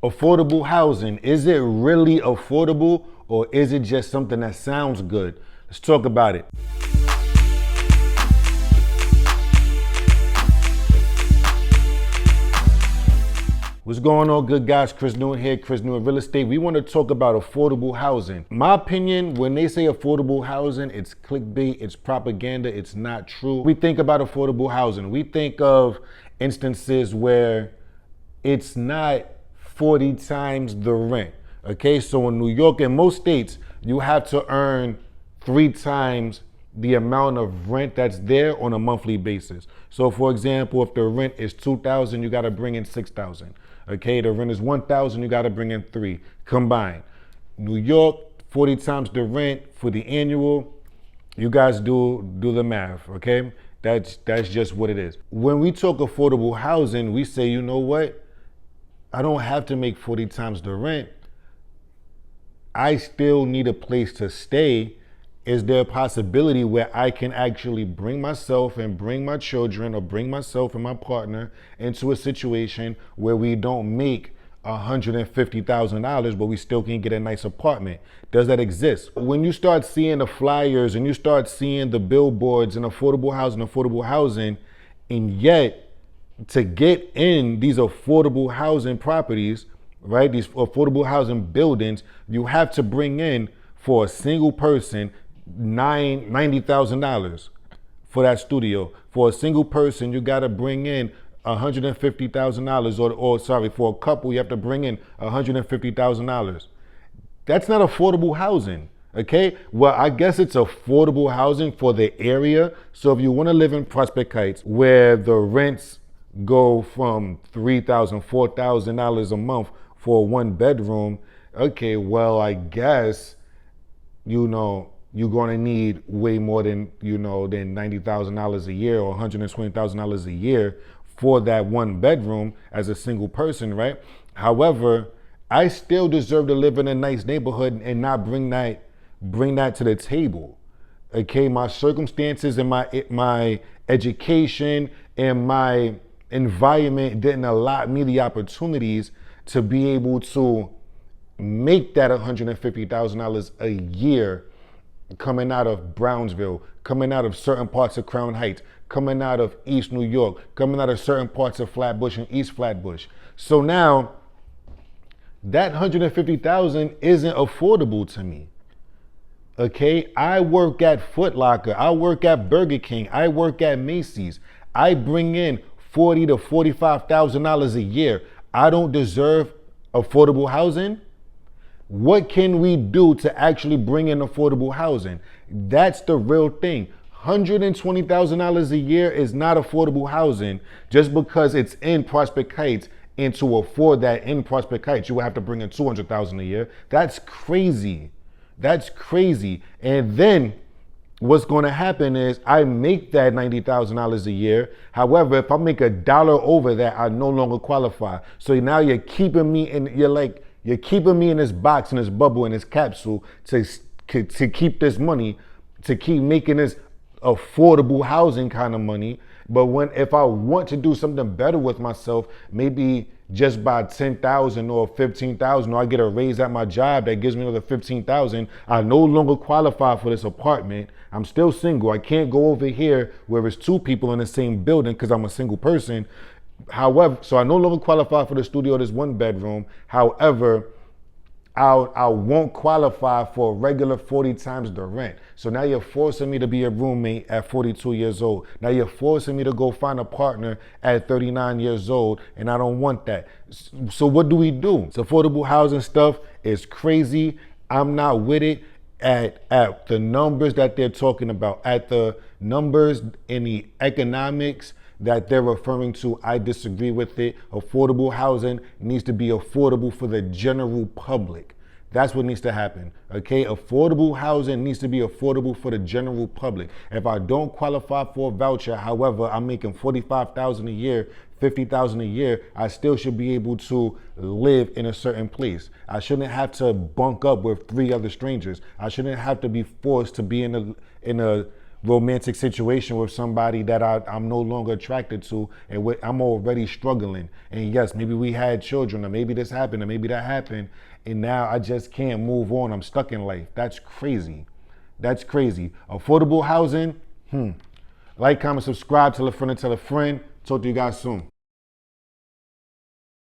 Affordable housing, is it really affordable or is it just something that sounds good? Let's talk about it. What's going on, good guys? Chris Newman here, Chris Newman Real Estate. We want to talk about affordable housing. My opinion, when they say affordable housing, it's clickbait, it's propaganda, it's not true. We think about affordable housing. We think of instances where it's not 40 times the rent. Okay, so in New York and most states, you have to earn 3 times the amount of rent that's there on a monthly basis. So for example, if the rent is $2,000, you got to bring in $6,000. Okay, the rent is $1,000, you got to bring in 3 combined. New York, 40 times the rent for the annual. You guys do the math, okay? That's just what it is. When we talk affordable housing, we say, you know what? I don't have to make 40 times the rent. I still need a place to stay. Is there a possibility where I can actually bring myself and bring my children or bring myself and my partner into a situation where we don't make $150,000, but we still can get a nice apartment? Does that exist? When you start seeing the flyers and you start seeing the billboards and affordable housing, and yet to get in these affordable housing properties, right, these affordable housing buildings, you have to bring in for a single person $90,000 for that studio. For a single person, you got to bring in $150,000, or for a couple, you have to bring in $150,000. That's not affordable housing. Okay, well, I guess it's affordable housing for the area. So if you want to live in Prospect Heights, where the rents go from $3,000, $4,000 a month for a 1-bedroom, okay, well, I guess, you're going to need way more than $90,000 a year or $120,000 a year for that 1-bedroom as a single person, right? However, I still deserve to live in a nice neighborhood and not bring that to the table. Okay, my circumstances and my education and my environment didn't allow me the opportunities to be able to make that $150,000 a year coming out of Brownsville, coming out of certain parts of Crown Heights, coming out of East New York, coming out of certain parts of Flatbush and East Flatbush. So now that $150,000 isn't affordable to me. Okay, I work at Foot Locker, I work at Burger King, I work at Macy's. I bring in $40,000 to $45,000 a year. I don't deserve affordable housing? What can we do to actually bring in affordable housing? That's the real thing. $120,000 a year is not affordable housing just because it's in Prospect Heights. And to afford that in Prospect Heights, you will have to bring in $200,000 a year. That's crazy. That's crazy. And then what's going to happen is I make that $90,000 a year. However, if I make $1 over that, I no longer qualify. So now you're keeping me in, you're keeping me in this box, in this bubble, in this capsule to keep this money, to keep making this affordable housing kind of money. But if I want to do something better with myself, maybe just by $10,000 or $15,000, or I get a raise at my job that gives me another $15,000, I no longer qualify for this apartment. I'm still single. I can't go over here where it's 2 people in the same building because I'm a single person. However, so I no longer qualify for the studio, this 1-bedroom. However, I won't qualify for a regular 40 times the rent. So now you're forcing me to be a roommate at 42 years old. Now you're forcing me to go find a partner at 39 years old, and I don't want that. So what do we do? So affordable housing stuff is crazy. I'm not with it at the numbers that they're talking about, at the numbers in the economics that they're referring to. I disagree with it. Affordable housing needs to be affordable for the general public. That's what needs to happen, okay? Affordable housing needs to be affordable for the general public. If I don't qualify for a voucher, however, I'm making $45,000 a year, $50,000 a year, I still should be able to live in a certain place. I shouldn't have to bunk up with 3 other strangers. I shouldn't have to be forced to be in a romantic situation with somebody that I'm no longer attracted to, and I'm already struggling. And yes, maybe we had children, or maybe this happened, or maybe that happened, and now I just can't move on. I'm stuck in life. That's crazy. That's crazy. Affordable housing. Like, comment, subscribe, tell a friend, and tell a friend. Talk to you guys soon.